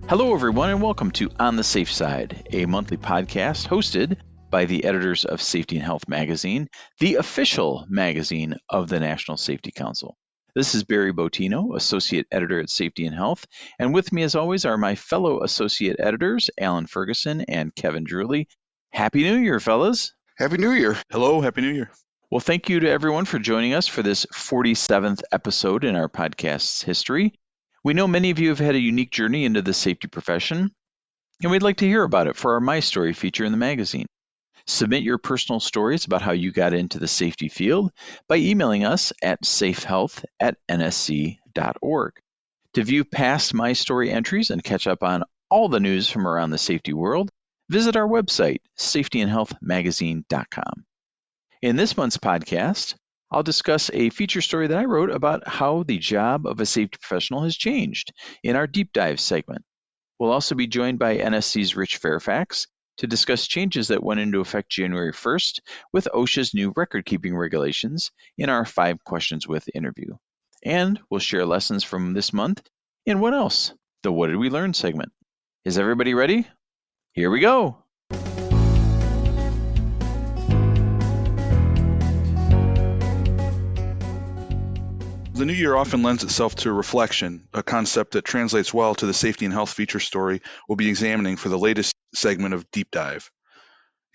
Hello, everyone, and welcome to On the Safe Side, a monthly podcast hosted by the editors of Safety and Health magazine, the official magazine of the National Safety Council. This is Barry Botino, associate editor at Safety and Health, and with me, as always, are my fellow associate editors, Alan Ferguson and Kevin Drewley. Happy New Year, fellas. Happy New Year. Hello, Happy New Year. Well, thank you to everyone for joining us for this 47th episode in our podcast's history. We know many of you have had a unique journey into the safety profession, and we'd like to hear about it for our My Story feature in the magazine. Submit your personal stories about how you got into the safety field by emailing us at safehealth@nsc.org. To view past My Story entries and catch up on all the news from around the safety world, visit our website, safetyandhealthmagazine.com. In this month's podcast, I'll discuss a feature story that I wrote about how the job of a safety professional has changed in our deep dive segment. We'll also be joined by NSC's Rich Fairfax to discuss changes that went into effect January 1st with OSHA's new record-keeping regulations in our 5 Questions With interview. And we'll share lessons from this month in What Else? The What Did We Learn segment. Is everybody ready? Here we go. The new year often lends itself to reflection, a concept that translates well to the safety and health feature story we'll be examining for the latest segment of Deep Dive.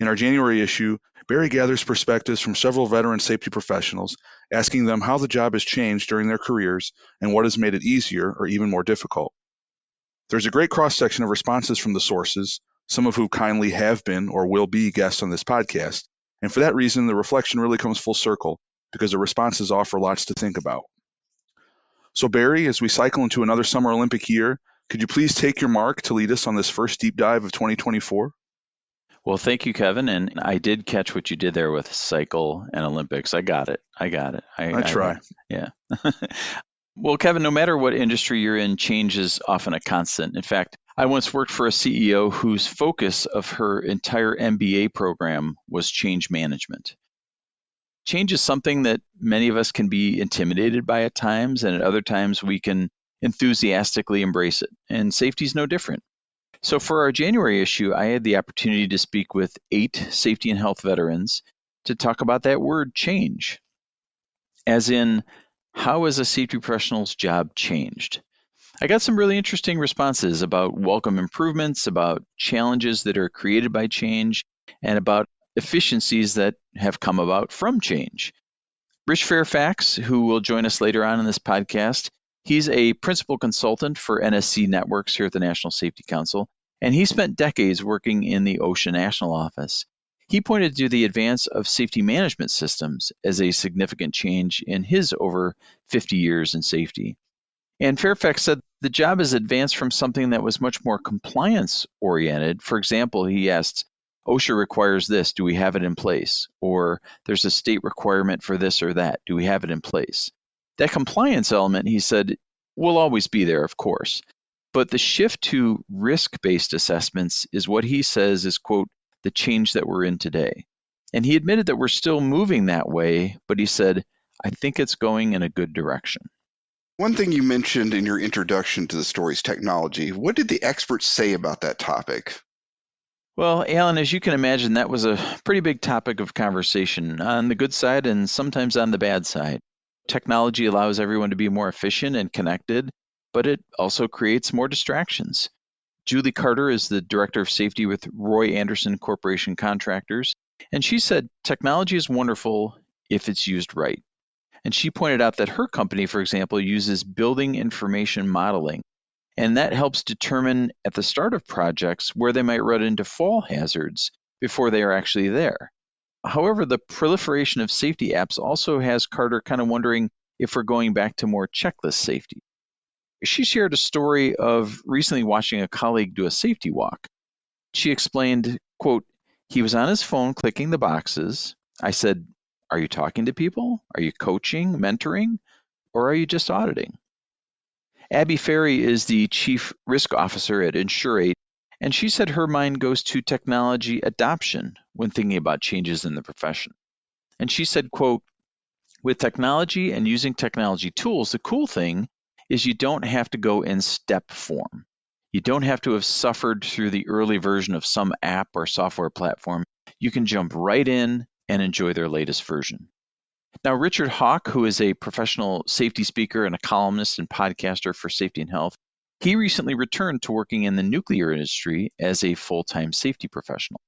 In our January issue, Barry gathers perspectives from several veteran safety professionals, asking them how the job has changed during their careers and what has made it easier or even more difficult. There's a great cross-section of responses from the sources, some of whom kindly have been or will be guests on this podcast, and for that reason, the reflection really comes full circle because the responses offer lots to think about. So Barry, as we cycle into another Summer Olympic year, could you please take your mark to lead us on this first deep dive of 2024? Well, thank you, Kevin. And I did catch what you did there with cycle and Olympics. I got it. I try. Yeah. Well, Kevin, no matter what industry you're in, change is often a constant. In fact, I once worked for a CEO whose focus of her entire MBA program was change management. Change is something that many of us can be intimidated by at times, and at other times we can enthusiastically embrace it. And safety is no different. So for our January issue, I had the opportunity to speak with 8 safety and health veterans to talk about that word change, as in, how has a safety professional's job changed? I got some really interesting responses about welcome improvements, about challenges that are created by change, and about efficiencies that have come about from change. Rich Fairfax, who will join us later on in this podcast, he's a principal consultant for NSC Networks here at the National Safety Council, and he spent decades working in the OSHA National Office. He pointed to the advance of safety management systems as a significant change in his over 50 years in safety. And Fairfax said the job has advanced from something that was much more compliance-oriented. For example, he asked, OSHA requires this, do we have it in place? Or there's a state requirement for this or that, do we have it in place? That compliance element, he said, will always be there, of course. But the shift to risk-based assessments is what he says is, quote, the change that we're in today. And he admitted that we're still moving that way, but he said, I think it's going in a good direction. One thing you mentioned in your introduction to the story's technology, what did the experts say about that topic? Well, Alan, as you can imagine, that was a pretty big topic of conversation on the good side and sometimes on the bad side. Technology allows everyone to be more efficient and connected, but it also creates more distractions. Julie Carter is the Director of Safety with Roy Anderson Corporation Contractors, and she said technology is wonderful if it's used right. And she pointed out that her company, for example, uses building information modeling, and that helps determine at the start of projects where they might run into fall hazards before they are actually there. However, the proliferation of safety apps also has Carter kind of wondering if we're going back to more checklist safety. She shared a story of recently watching a colleague do a safety walk. She explained, quote, he was on his phone clicking the boxes. I said, are you talking to people? Are you coaching, mentoring, or are you just auditing? Abby Ferry is the Chief Risk Officer at Insurate, and she said her mind goes to technology adoption when thinking about changes in the profession. And she said, quote, with technology and using technology tools, the cool thing is you don't have to go in step form. You don't have to have suffered through the early version of some app or software platform. You can jump right in and enjoy their latest version. Now, Richard Hawk, who is a professional safety speaker and a columnist and podcaster for Safety and Health, he recently returned to working in the nuclear industry as a full-time safety professional.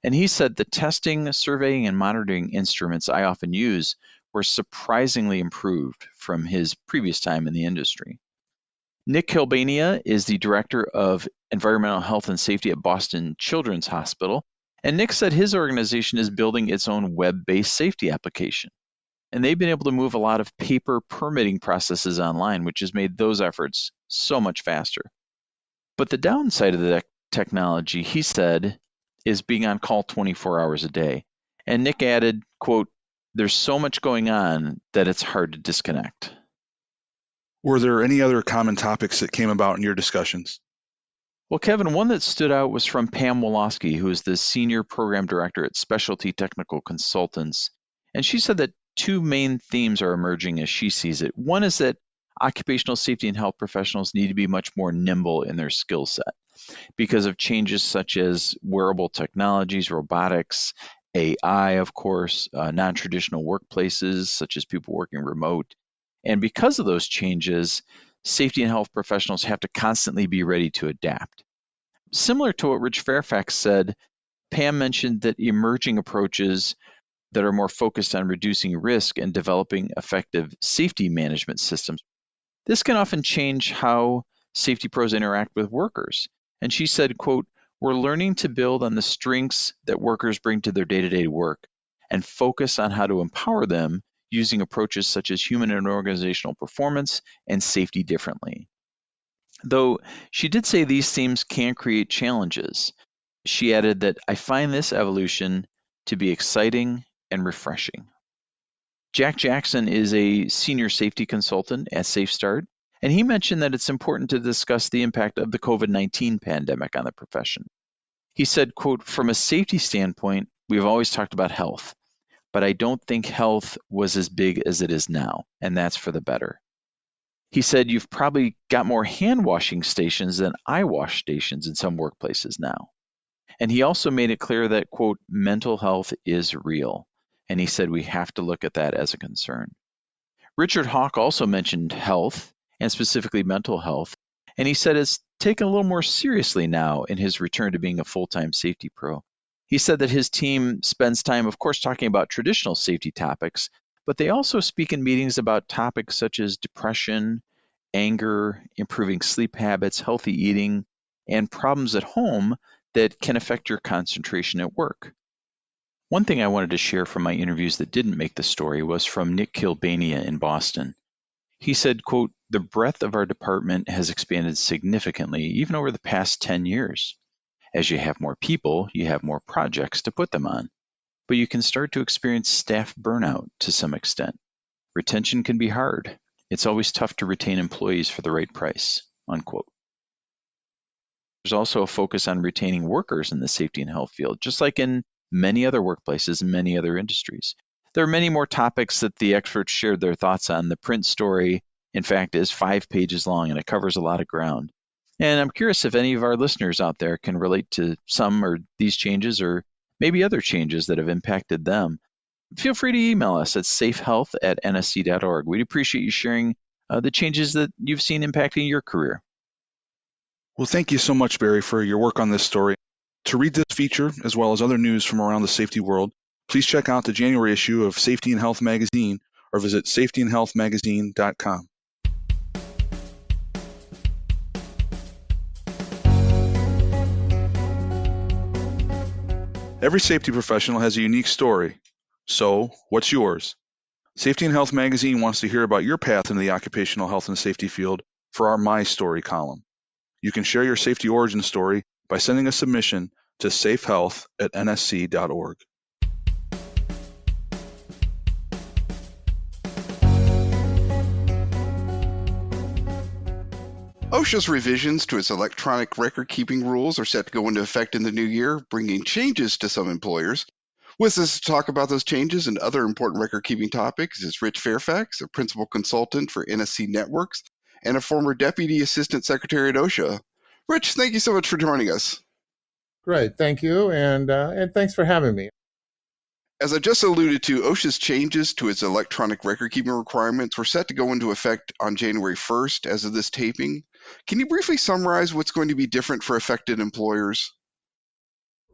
And he said the testing, surveying, and monitoring instruments I often use were surprisingly improved from his previous time in the industry. Nick Kilbania is the Director of Environmental Health and Safety at Boston Children's Hospital. And Nick said his organization is building its own web-based safety application. And they've been able to move a lot of paper permitting processes online, which has made those efforts so much faster. But the downside of the technology, he said, is being on call 24 hours a day. And Nick added, quote, "There's so much going on that it's hard to disconnect." Were there any other common topics that came about in your discussions? Well, Kevin, one that stood out was from Pam Wolosky, who is the Senior Program Director at Specialty Technical Consultants. And she said that two main themes are emerging as she sees it. One is that occupational safety and health professionals need to be much more nimble in their skill set because of changes such as wearable technologies, robotics, AI, of course, non-traditional workplaces such as people working remote. And because of those changes, safety and health professionals have to constantly be ready to adapt. Similar to what Rich Fairfax said, Pam mentioned that emerging approaches that are more focused on reducing risk and developing effective safety management systems. This can often change how safety pros interact with workers. And she said, quote, "We're learning to build on the strengths that workers bring to their day-to-day work and focus on how to empower them using approaches such as human and organizational performance and safety differently." Though she did say these themes can create challenges. She added that, "I find this evolution to be exciting and refreshing." Jack Jackson is a senior safety consultant at SafeStart, and he mentioned that it's important to discuss the impact of the COVID-19 pandemic on the profession. He said, quote, "From a safety standpoint, we've always talked about health, but I don't think health was as big as it is now, and that's for the better." He said, "You've probably got more hand washing stations than eye wash stations in some workplaces now." And he also made it clear that, quote, "mental health is real." And he said we have to look at that as a concern. Richard Hawk also mentioned health, and specifically mental health. And he said it's taken a little more seriously now in his return to being a full-time safety pro. He said that his team spends time, of course, talking about traditional safety topics, but they also speak in meetings about topics such as depression, anger, improving sleep habits, healthy eating, and problems at home that can affect your concentration at work. One thing I wanted to share from my interviews that didn't make the story was from Nick Kilbania in Boston. He said, quote, "The breadth of our department has expanded significantly even over the past 10 years. As you have more people, you have more projects to put them on. But you can start to experience staff burnout to some extent. Retention can be hard. It's always tough to retain employees for the right price," unquote. There's also a focus on retaining workers in the safety and health field, just like in many other workplaces and many other industries. There are many more topics that the experts shared their thoughts on. The print story, in fact, is 5 pages long and it covers a lot of ground. And I'm curious if any of our listeners out there can relate to some or these changes or maybe other changes that have impacted them. Feel free to email us at safehealth@nsc.org. We'd appreciate you sharing the changes that you've seen impacting your career. Well, thank you so much, Barry, for your work on this story. To read this feature, as well as other news from around the safety world, please check out the January issue of Safety and Health magazine or visit safetyandhealthmagazine.com. Every safety professional has a unique story. So, what's yours? Safety and Health magazine wants to hear about your path into the occupational health and safety field for our My Story column. You can share your safety origin story by sending a submission to safehealth@nsc.org. OSHA's revisions to its electronic record-keeping rules are set to go into effect in the new year, bringing changes to some employers. With us to talk about those changes and other important record-keeping topics is Rich Fairfax, a principal consultant for NSC Networks and a former Deputy Assistant Secretary at OSHA. Rich, thank you so much for joining us. Great, thank you, and thanks for having me. As I just alluded to, OSHA's changes to its electronic record-keeping requirements were set to go into effect on January 1st as of this taping. Can you briefly summarize what's going to be different for affected employers?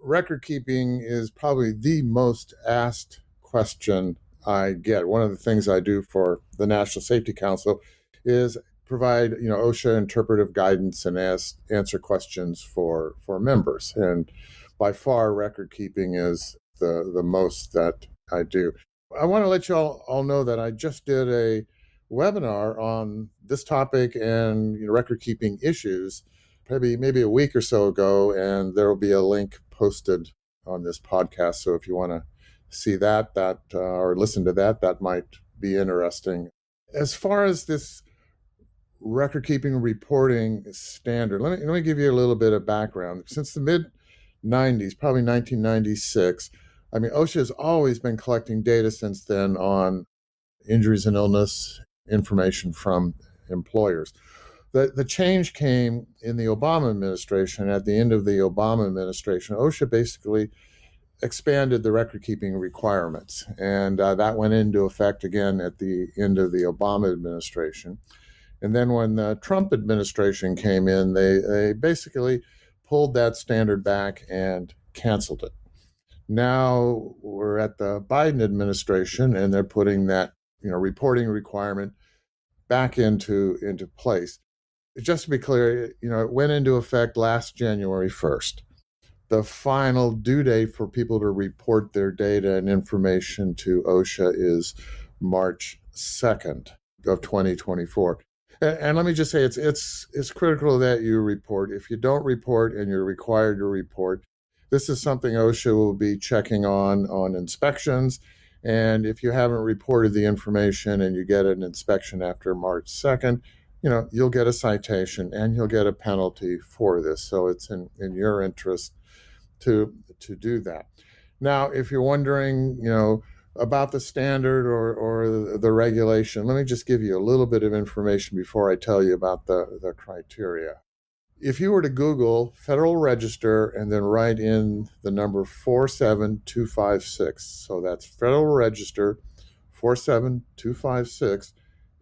Record keeping is probably the most asked question I get. One of the things I do for the National Safety Council is provide, OSHA interpretive guidance and answer questions for members. And by far, record keeping is the most that I do. I want to let you all know that I just did a webinar on this topic and record keeping issues maybe a week or so ago, and there will be a link posted on this podcast. So if you want to see that or listen to that might be interesting. As far as this record keeping reporting standard, let me give you a little bit of background. Since the mid 90s, probably 1996, OSHA has always been collecting data since then on injuries and illness information from employers. The change came in the Obama administration. At the end of the Obama administration, OSHA basically expanded the record-keeping requirements, and that went into effect again at the end of the Obama administration. And then when the Trump administration came in, they basically pulled that standard back and canceled it. Now we're at the Biden administration, and they're putting that reporting requirement back into place. Just to be clear, it went into effect last January 1st. The final due date for people to report their data and information to OSHA is March 2nd of 2024. And let me just say, it's critical that you report. If you don't report and you're required to report, this is something OSHA will be checking on inspections. And if you haven't reported the information and you get an inspection after March 2nd, you'll get a citation and you'll get a penalty for this. So it's in your interest to do that. Now, if you're wondering, about the standard or the regulation, let me just give you a little bit of information before I tell you about the criteria. If you were to Google Federal Register and then write in the number 47256, so that's Federal Register 47256,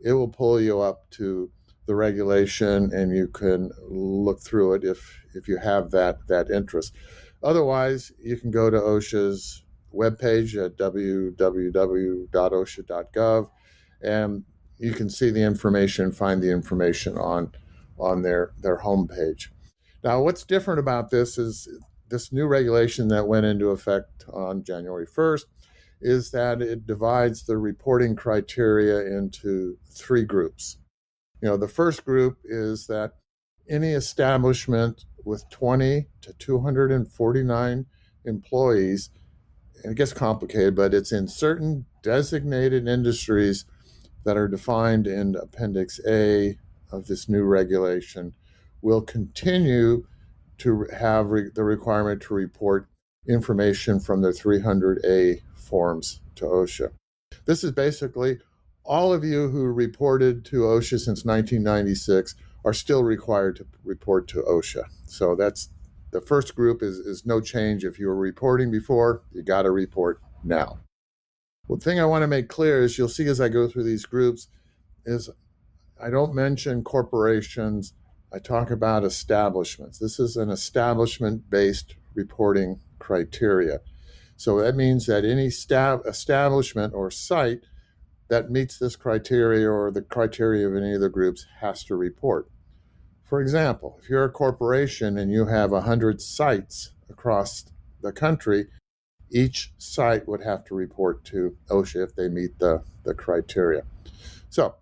it will pull you up to the regulation and you can look through it if you have that interest. Otherwise, you can go to OSHA's webpage at www.osha.gov, and you can see the information, find the information on their homepage. Now, what's different about this is this new regulation that went into effect on January 1st is that it divides the reporting criteria into three groups. The first group is that any establishment with 20 to 249 employees, and it gets complicated, but it's in certain designated industries that are defined in Appendix A of this new regulation, will continue to have the requirement to report information from their 300A forms to OSHA. This is basically all of you who reported to OSHA since 1996 are still required to report to OSHA. So that's the first group is no change. If you were reporting before, you got to report now. One thing I want to make clear is you'll see as I go through these groups is I don't mention corporations. I talk about establishments. This is an establishment-based reporting criteria. So that means that any establishment or site that meets this criteria or the criteria of any of the groups has to report. For example, if you're a corporation and you have 100 sites across the country, each site would have to report to OSHA if they meet the criteria. So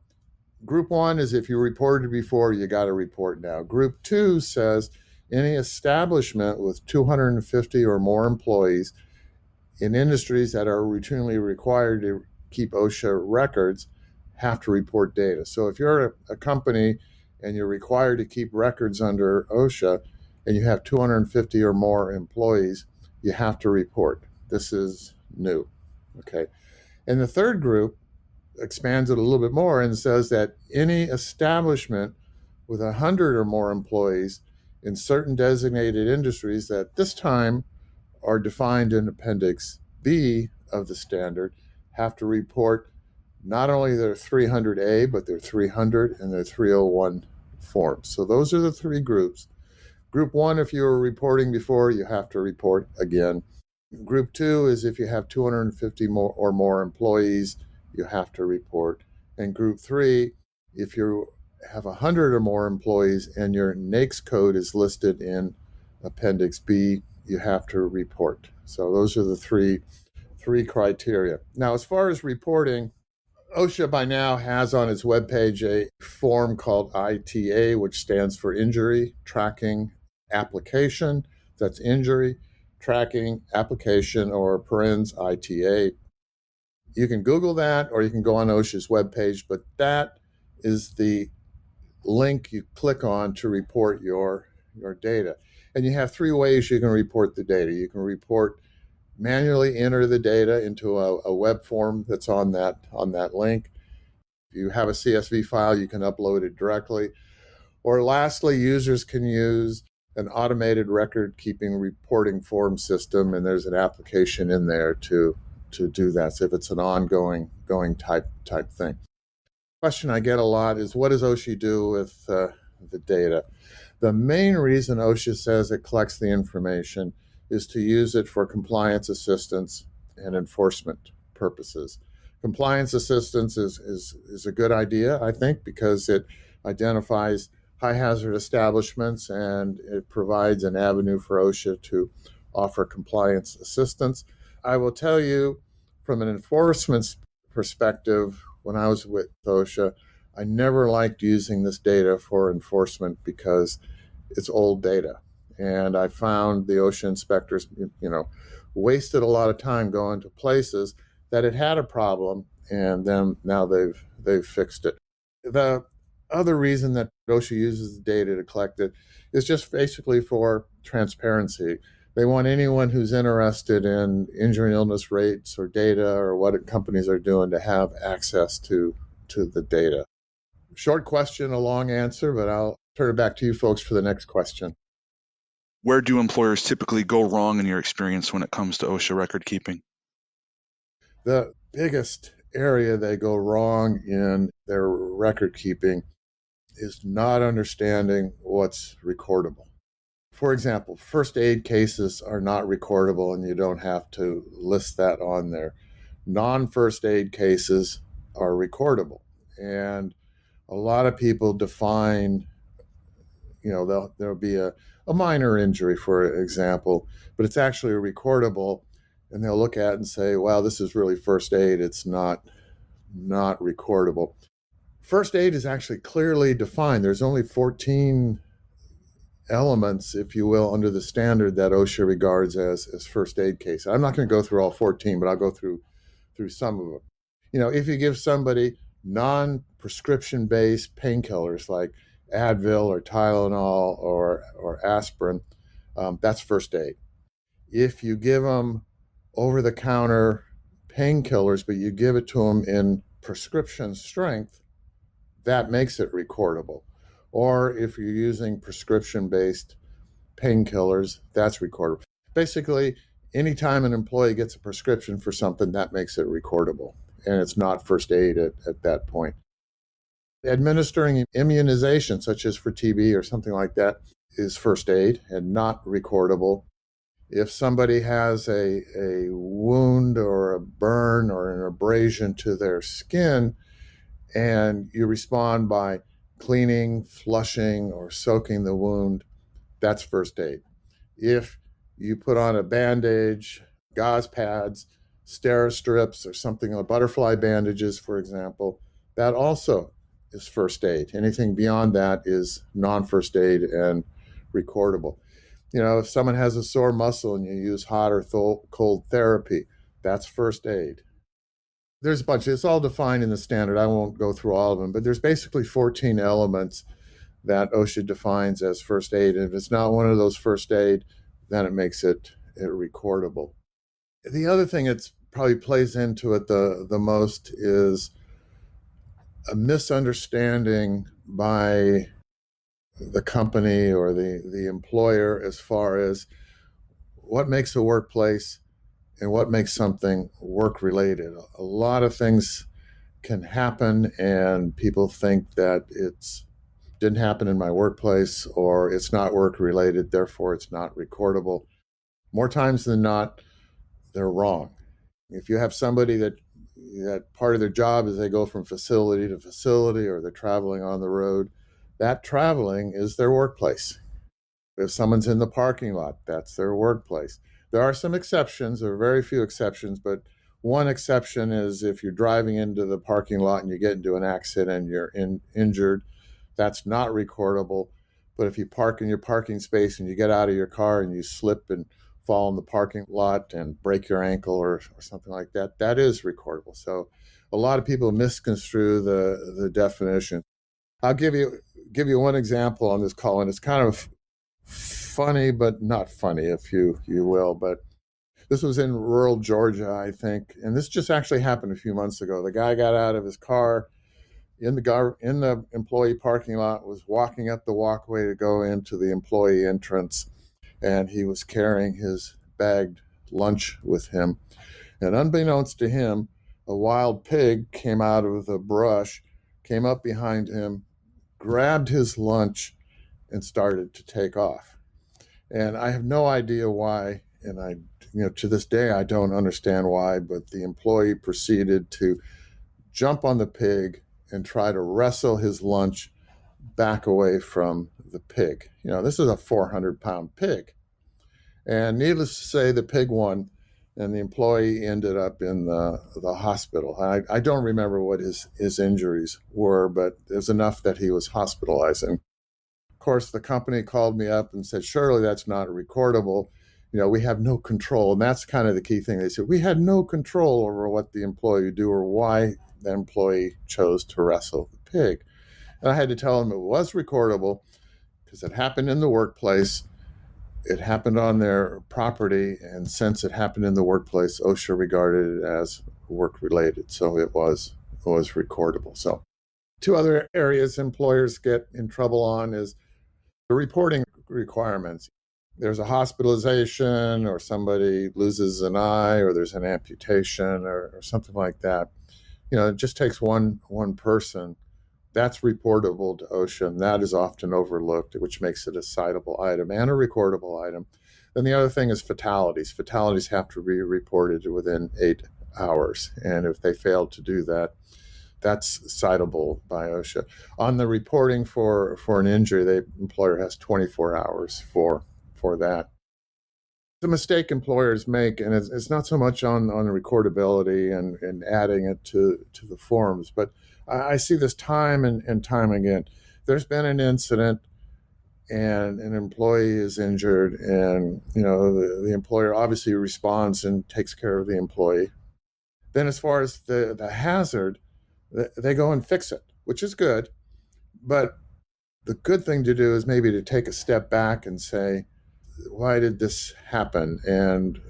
group one is if you reported before, you got to report now. Group two says any establishment with 250 or more employees in industries that are routinely required to keep OSHA records have to report data. So if you're a company and you're required to keep records under OSHA and you have 250 or more employees, you have to report. This is new, okay? And the third group expands it a little bit more and says that any establishment with 100 or more employees in industries that are routinely required to keep OSHA records have to report data. So if you're a company and you're required to keep records under OSHA and you have 250 or more employees, you have to report. This is new, okay? And the fourth group expands it a little bit more and says that any establishment with 100 or more employees in certain designated industries that this time are defined in Appendix B of the standard have to report not only their 300A, but their 300 and their 301 forms. So those are the three groups. Group 1, if you were reporting before, you have to report again. Group 2 is if you have 250 or more employees, you have to report. And Group 3, if you have 100 or more employees and your NAICS code is listed in Appendix B, you have to report. So those are the three criteria. Now, as far as reporting, OSHA by now has on its webpage a form called ITA, which stands for Injury Tracking Application. That's Injury Tracking Application, or parens ITA. You can Google that, or you can go on OSHA's webpage, but that is the link you click on to report your data. And you have three ways you can report the data. You can manually enter the data into a web form that's on that link. If you have a CSV file, you can upload it directly. Or lastly, users can use an automated record-keeping reporting form system, and there's an application in there to do that. So if it's an ongoing type thing. Question I get a lot is, what does OSHA do with the data? The main reason OSHA says it collects the information is to use it for compliance assistance and enforcement purposes. Compliance assistance is a good idea, I think, because it identifies high hazard establishments and it provides an avenue for OSHA to offer compliance assistance. I will tell you, from an enforcement perspective, when I was with OSHA, I never liked using this data for enforcement because it's old data. And I found the OSHA inspectors, wasted a lot of time going to places that it had a problem, and then now they've fixed it. The other reason that OSHA uses the data to collect it is just basically for transparency. They want anyone who's interested in injury and illness rates or data or what companies are doing to have access to the data. Short question, a long answer, but I'll turn it back to you folks for the next question. Where do employers typically go wrong in your experience when it comes to OSHA record keeping? The biggest area they go wrong in their record keeping is not understanding what's recordable. For example, first aid cases are not recordable, and you don't have to list that on there. Non-first aid cases are recordable, and a lot of people define, there'll be a minor injury, for example, but it's actually recordable, and they'll look at it and say, wow, this is really first aid. It's not recordable. First aid is actually clearly defined. There's only 14 elements, if you will, under the standard that OSHA regards as first aid case. I'm not going to go through all 14, but I'll go through some of them. If you give somebody non-prescription based painkillers like Advil or Tylenol or aspirin, that's first aid. If you give them over-the-counter painkillers, but you give it to them in prescription strength, that makes it recordable. Or if you're using prescription-based painkillers, that's recordable. Basically, anytime an employee gets a prescription for something, that makes it recordable, and it's not first aid at that point. Administering immunization, such as for TB or something like that, is first aid and not recordable. If somebody has a wound or a burn or an abrasion to their skin, and you respond by cleaning, flushing, or soaking the wound, that's first aid. If you put on a bandage, gauze pads, Steri-strips, or something like butterfly bandages, for example, that also is first aid. Anything beyond that is non-first aid and recordable. If someone has a sore muscle and you use hot or cold therapy, that's first aid. There's a bunch. It's all defined in the standard. I won't go through all of them, but there's basically 14 elements that OSHA defines as first aid. And if it's not one of those first aid, then it makes it recordable. The other thing that probably plays into it the most is a misunderstanding by the company or the employer as far as what makes a workplace and what makes something work related. A lot of things can happen and people think that it's didn't happen in my workplace or it's not work related, therefore it's not recordable. More times than not, they're wrong. If you have somebody that part of their job is they go from facility to facility or they're traveling on the road, that traveling is their workplace. If someone's in the parking lot, that's their workplace. There are some exceptions, there are very few exceptions, but one exception is if you're driving into the parking lot and you get into an accident and you're injured, that's not recordable. But if you park in your parking space and you get out of your car and you slip and fall in the parking lot and break your ankle or something like that, that is recordable. So a lot of people misconstrue the definition. I'll give you one example on this call, and it's kind of funny, but not funny, if you will. But this was in rural Georgia, I think, and this just actually happened a few months ago. The guy got out of his car in the employee parking lot, was walking up the walkway to go into the employee entrance, and he was carrying his bagged lunch with him. And unbeknownst to him, a wild pig came out of the brush, came up behind him, grabbed his lunch, and started to take off. And I have no idea why, and to this day I don't understand why, but the employee proceeded to jump on the pig and try to wrestle his lunch back away from the pig. This is a 400-pound pig. And needless to say, the pig won, and the employee ended up in the hospital. I don't remember what his injuries were, but it was enough that he was hospitalized. And of course, the company called me up and said, surely that's not recordable. We have no control. And that's kind of the key thing. They said, we had no control over what the employee would do or why the employee chose to wrestle the pig. And I had to tell them it was recordable because it happened in the workplace. It happened on their property. And since it happened in the workplace, OSHA regarded it as work-related. So it was recordable. So two other areas employers get in trouble on is the reporting requirements. There's a hospitalization or somebody loses an eye or there's an amputation or something like that. It just takes one person. That's reportable to OSHA, and that is often overlooked, which makes it a citable item and a recordable item. Then the other thing is fatalities. Fatalities have to be reported within 8 hours, and if they fail to do that, that's citable by OSHA. On the reporting for an injury, the employer has 24 hours for that. The mistake employers make, and it's not so much on recordability and adding it to the forms, but I see this time and time again. There's been an incident and an employee is injured, and the employer obviously responds and takes care of the employee. Then as far as the hazard, they go and fix it, which is good. But the good thing to do is maybe to take a step back and say, why did this happen? And,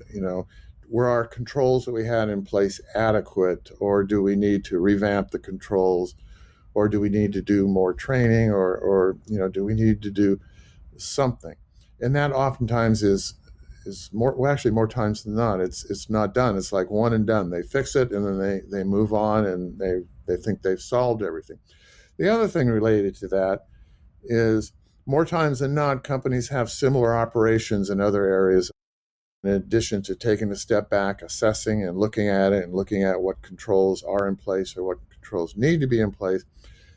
were our controls that we had in place adequate, or do we need to revamp the controls, or do we need to do more training, or do we need to do something? And that oftentimes is more, well, actually more times than not, it's not done. It's like one and done. They fix it and then they move on and they think they've solved everything. The other thing related to that is more times than not, companies have similar operations in other areas. In addition to taking a step back, assessing and looking at it and looking at what controls are in place or what controls need to be in place,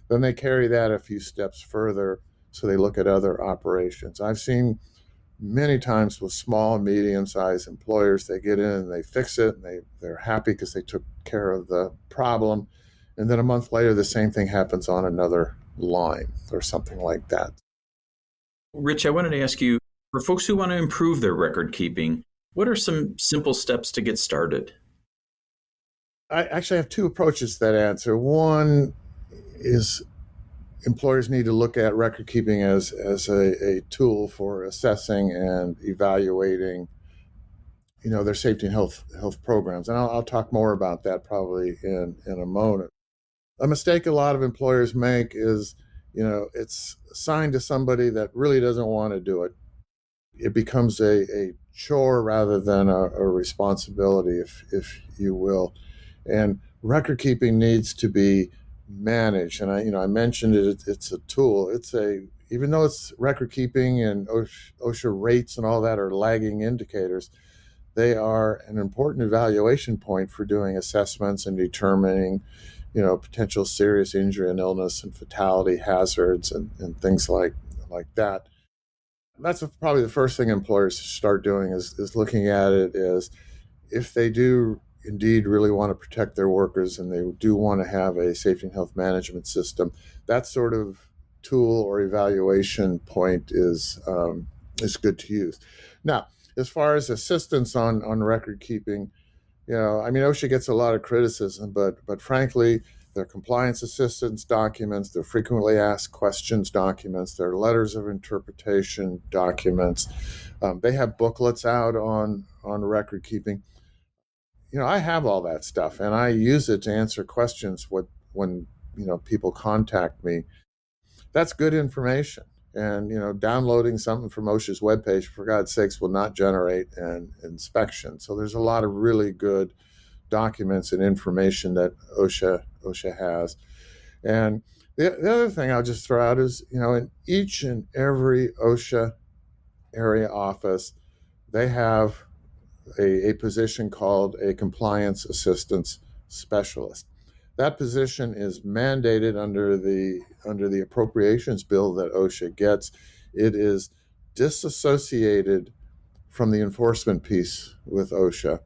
then they carry that a few steps further. So they look at other operations. I've seen many times with small and medium-sized employers, they get in and they fix it and they're happy because they took care of the problem. And then a month later, the same thing happens on another line or something like that. Rich, I wanted to ask you, for folks who want to improve their record keeping, what are some simple steps to get started? I actually have two approaches to that answer. One is employers need to look at record keeping as a tool for assessing and evaluating, their safety and health programs. And I'll talk more about that probably in a moment. A mistake a lot of employers make is it's assigned to somebody that really doesn't want to do it. It becomes a chore rather than a responsibility, if you will. And record keeping needs to be managed. And I mentioned it. It's a tool. Even though it's record keeping and OSHA rates and all that are lagging indicators, they are an important evaluation point for doing assessments and determining, potential serious injury and illness and fatality hazards and things like that. That's probably the first thing employers start doing is looking at it as if they do indeed really want to protect their workers and they do want to have a safety and health management system. That sort of tool or evaluation point is good to use. Now, as far as assistance on record keeping, OSHA gets a lot of criticism, but frankly, their compliance assistance documents, their frequently asked questions documents, their letters of interpretation documents, they have booklets out on record keeping. I have all that stuff, and I use it to answer questions when people contact me. That's good information. And downloading something from OSHA's webpage, for God's sakes, will not generate an inspection. So there's a lot of really good documents and information that OSHA has. And the other thing I'll just throw out is, in each and every OSHA area office, they have a position called a compliance assistance specialist. That position is mandated under the appropriations bill that OSHA gets. It is disassociated from the enforcement piece with OSHA.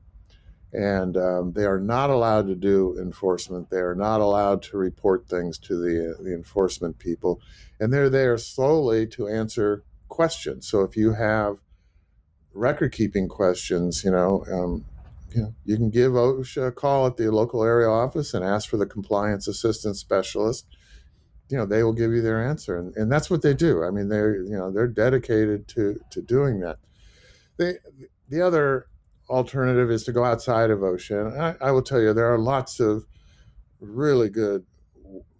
And they are not allowed to do enforcement. They are not allowed to report things to the enforcement people. And they're there solely to answer questions. So if you have record keeping questions, you can give OSHA a call at the local area office and ask for the compliance assistance specialist. They will give you their answer, and that's what they do. I mean, they're dedicated to doing that. The other alternative is to go outside of OSHA, and I will tell you there are lots of really good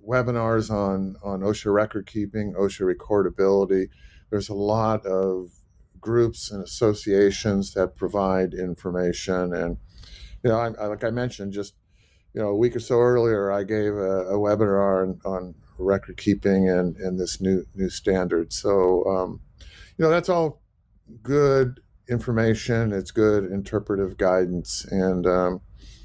webinars on OSHA record keeping, OSHA recordability. There's a lot of groups and associations that provide information. And, like I mentioned, just, a week or so earlier, I gave a webinar on record keeping and this new standard. So, that's all good information. It's good interpretive guidance. And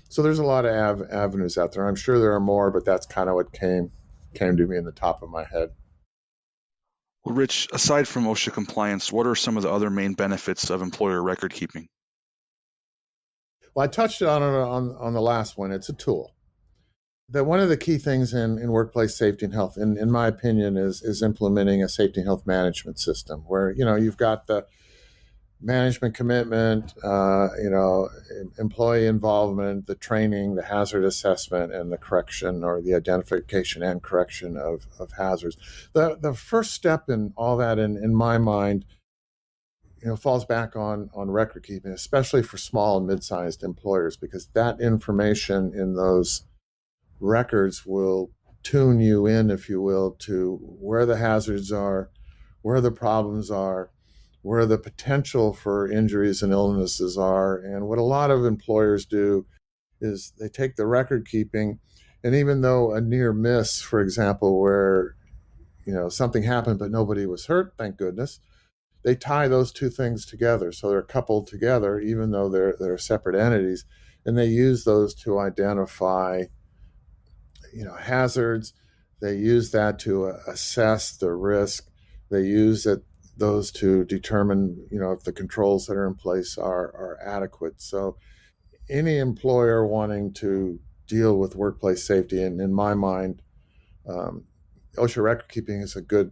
so there's a lot of avenues out there. I'm sure there are more, but that's kind of what came to me in the top of my head. Well, Rich, aside from OSHA compliance, what are some of the other main benefits of employer record keeping? Well, I touched on it on the last one. It's a tool. That one of the key things in workplace safety and health, in my opinion, is implementing a safety and health management system where, you've got the management commitment, employee involvement, the training, the hazard assessment, and the correction or the identification and correction of hazards. The first step in all that, in my mind, falls back on record keeping, especially for small and mid-sized employers, because that information in those records will tune you in, if you will, to where the hazards are, where the problems are, where the potential for injuries and illnesses are. And what a lot of employers do is they take the record keeping, and even though a near miss, for example, where something happened but nobody was hurt, thank goodness, they tie those two things together. So they're coupled together, even though they're separate entities, and they use those to identify hazards. They use that to assess the risk. They use those to determine, if the controls that are in place are adequate. So any employer wanting to deal with workplace safety, and in my mind, OSHA record keeping is a good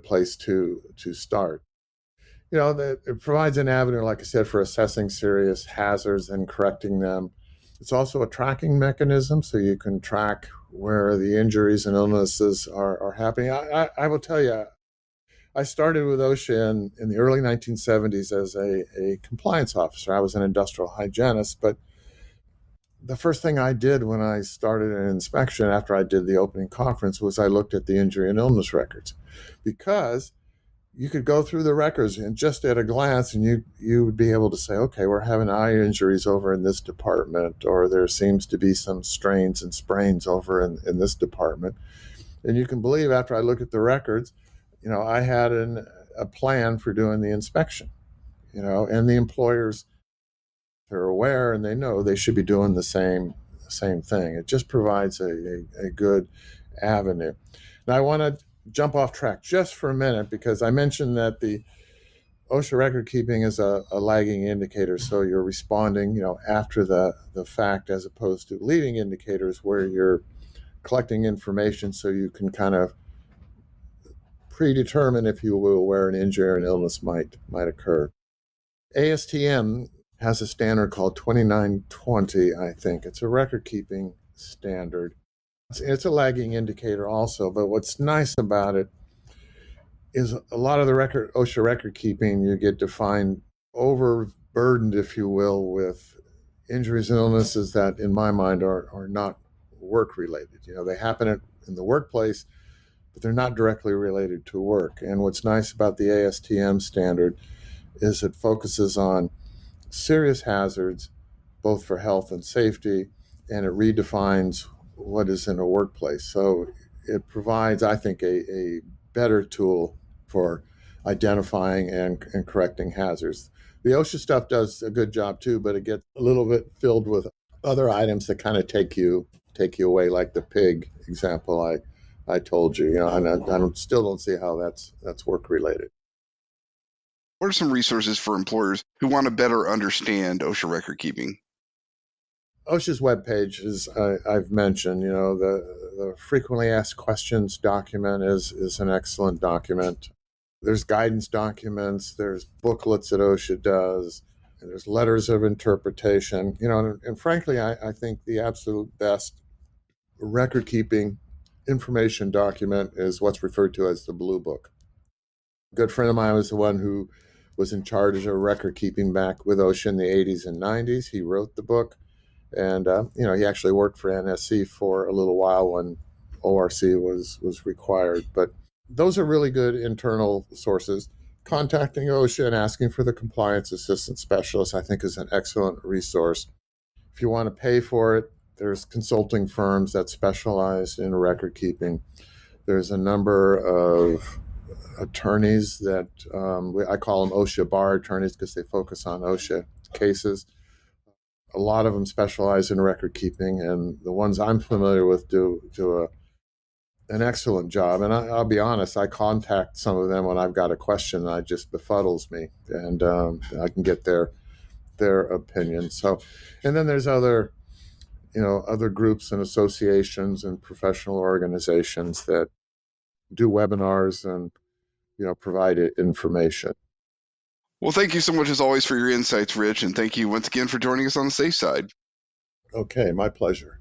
place to start. It provides an avenue, like I said, for assessing serious hazards and correcting them. It's also a tracking mechanism, so you can track where the injuries and illnesses are happening. I will tell you, I started with OSHA in the early 1970s as a compliance officer. I was an industrial hygienist, but the first thing I did when I started an inspection after I did the opening conference was I looked at the injury and illness records, because you could go through the records and just at a glance, and you would be able to say, okay, we're having eye injuries over in this department, or there seems to be some strains and sprains over in this department. And you can believe after I looked at the records, I had a plan for doing the inspection, and the employers, they're aware and they know they should be doing the same thing. It just provides a good avenue. Now I want to jump off track just for a minute, because I mentioned that the OSHA record keeping is a lagging indicator. So you're responding, after the fact, as opposed to leading indicators where you're collecting information so you can kind of predetermine, if you will, where an injury or an illness might occur. ASTM has a standard called 2920, I think. It's a record keeping standard. It's a lagging indicator also, but what's nice about it is a lot of the OSHA record keeping, you get defined overburdened, if you will, with injuries and illnesses that, in my mind, are not work related. They happen in the workplace, but they're not directly related to work. And what's nice about the ASTM standard is it focuses on serious hazards, both for health and safety, and it redefines what is in a workplace. So it provides, I think, a better tool for identifying and correcting hazards. The OSHA stuff does a good job too, but it gets a little bit filled with other items that kind of take you away, like the pig example I told you. And I still don't see how that's work related. What are some resources for employers who want to better understand OSHA record keeping? OSHA's webpage, as I've mentioned, the frequently asked questions document is an excellent document. There's guidance documents, there's booklets that OSHA does, and there's letters of interpretation. And frankly, I think the absolute best record keeping information document is what's referred to as the Blue Book. A good friend of mine was the one who was in charge of record keeping back with OSHA in the 80s and 90s. He wrote the book, and he actually worked for NSC for a little while when ORC was required. But those are really good internal sources. Contacting OSHA and asking for the compliance assistant specialist, I think, is an excellent resource. If you want to pay for it, there's consulting firms that specialize in record keeping. There's a number of attorneys that I call them OSHA bar attorneys because they focus on OSHA cases. A lot of them specialize in record keeping, and the ones I'm familiar with do an excellent job. And I'll be honest, I contact some of them when I've got a question that just befuddles me, and I can get their opinion. So, and then there's other groups and associations and professional organizations that do webinars and provide information. Well, thank you so much as always for your insights, Rich, and thank you once again for joining us on the Safe Side. Okay, my pleasure.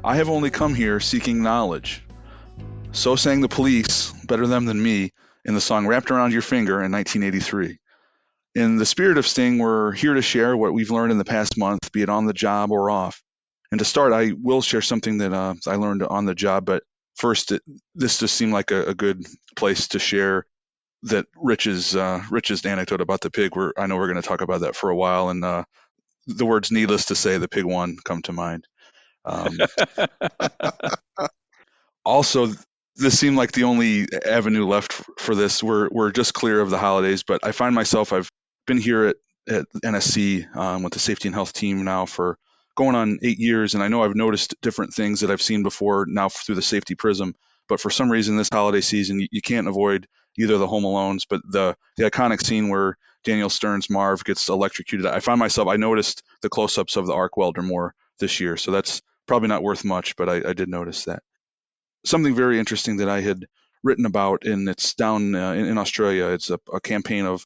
I have only come here seeking knowledge. So sang the Police, Better Them Than Me, in the song Wrapped Around Your Finger in 1983. In the spirit of Sting, we're here to share what we've learned in the past month, be it on the job or off. And to start, I will share something that I learned on the job, but first, this just seemed like a good place to share that Rich's anecdote about the pig. I know we're going to talk about that for a while, and the words "needless to say," the pig one come to mind. Also, this seemed like the only avenue left for this. We're just clear of the holidays, but I find myself, I've been here at NSC with the Safety and Health team now for going on 8 years, and I know I've noticed different things that I've seen before now through the safety prism. But for some reason, this holiday season, you can't avoid either the Home Alones, but the iconic scene where Daniel Stern's Marv gets electrocuted. I noticed the close-ups of the arc welder more this year, so that's probably not worth much, but I did notice that. Something very interesting that I had written about, and it's down in Australia. It's a campaign of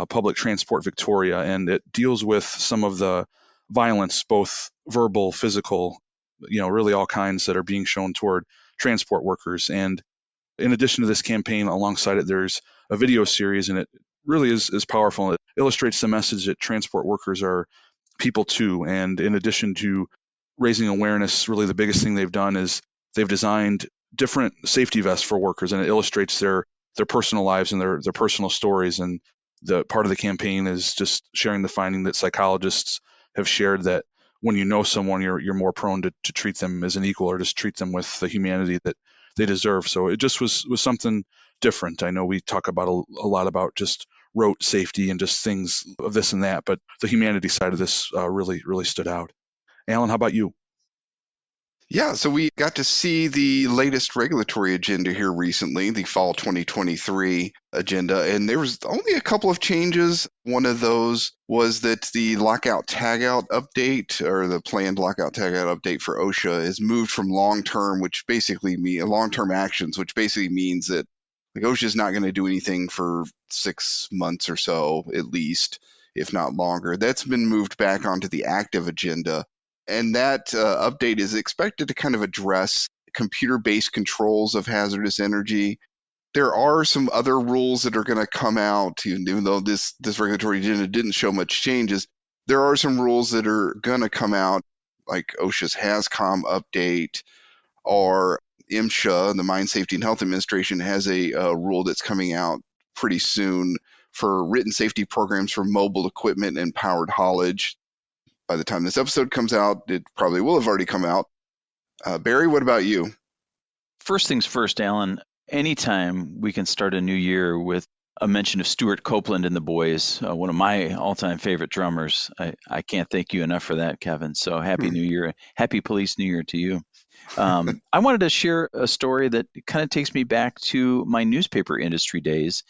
Public Transport Victoria, and it deals with some of the violence, both verbal, physical, really all kinds that are being shown toward transport workers. And in addition to this campaign, alongside it, there's a video series, and it really is powerful. It illustrates the message that transport workers are people too. And in addition to raising awareness, really the biggest thing they've done is they've designed different safety vests for workers, and it illustrates their personal lives and their personal stories. And the part of the campaign is just sharing the finding that psychologists have shared, that when you know someone, you're more prone to treat them as an equal, or just treat them with the humanity that they deserve. So it just was something different. I know we talk about a lot about just rote safety and just things of this and that, but the humanity side of this really stood out. Alan, how about you? Yeah, so we got to see the latest regulatory agenda here recently, the fall 2023 agenda, and there was only a couple of changes. One of those was that the lockout tagout update, or the planned lockout tagout update for OSHA, is moved from long-term, which basically means long-term actions, which basically means that OSHA is not going to do anything for 6 months or so, at least, if not longer. That's been moved back onto the active agenda. And that update is expected to kind of address computer-based controls of hazardous energy. There are some other rules that are going to come out, even though this regulatory agenda didn't show much changes. There are some rules that are going to come out, like OSHA's HAZCOM update, or MSHA, the Mine Safety and Health Administration, has a rule that's coming out pretty soon for written safety programs for mobile equipment and powered haulage. By the time this episode comes out, it probably will have already come out. Barry, what about you? First things first, Alan, anytime we can start a new year with a mention of Stuart Copeland and the Boys, one of my all-time favorite drummers, I can't thank you enough for that, Kevin. So happy New Year. Happy Police New Year to you. I wanted to share a story that kind of takes me back to my newspaper industry days.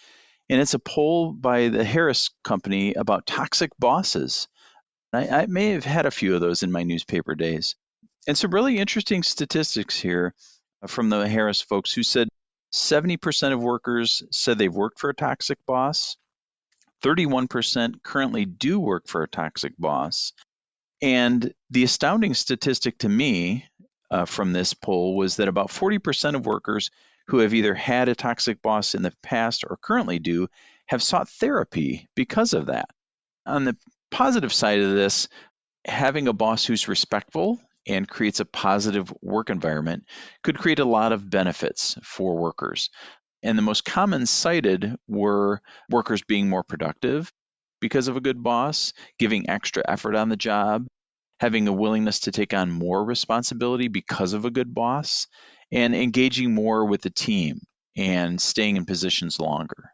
And it's a poll by the Harris Company about toxic bosses. I may have had a few of those in my newspaper days. And some really interesting statistics here from the Harris folks, who said 70% of workers said they've worked for a toxic boss. 31% currently do work for a toxic boss. And the astounding statistic to me from this poll was that about 40% of workers who have either had a toxic boss in the past or currently do have sought therapy because of that. On the positive side of this, having a boss who's respectful and creates a positive work environment could create a lot of benefits for workers. And the most common cited were workers being more productive because of a good boss, giving extra effort on the job, having a willingness to take on more responsibility because of a good boss, and engaging more with the team and staying in positions longer.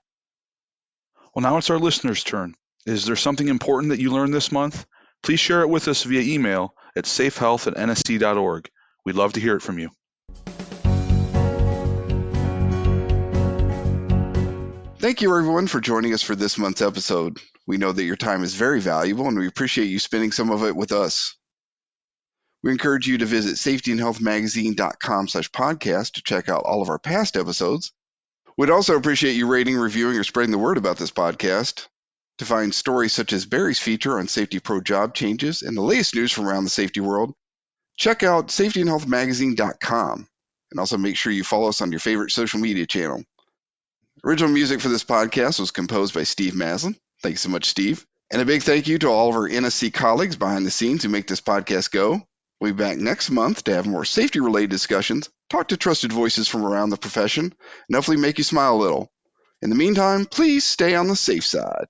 Well, now it's our listeners' turn. Is there something important that you learned this month? Please share it with us via email at safehealth@nsc.org. We'd love to hear it from you. Thank you, everyone, for joining us for this month's episode. We know that your time is very valuable, and we appreciate you spending some of it with us. We encourage you to visit safetyandhealthmagazine.com/podcast to check out all of our past episodes. We'd also appreciate you rating, reviewing, or spreading the word about this podcast. To find stories such as Barry's feature on Safety Pro job changes and the latest news from around the safety world, check out safetyandhealthmagazine.com. And also make sure you follow us on your favorite social media channel. Original music for this podcast was composed by Steve Maslin. Thanks so much, Steve. And a big thank you to all of our NSC colleagues behind the scenes who make this podcast go. We'll be back next month to have more safety-related discussions, talk to trusted voices from around the profession, and hopefully make you smile a little. In the meantime, please stay on the safe side.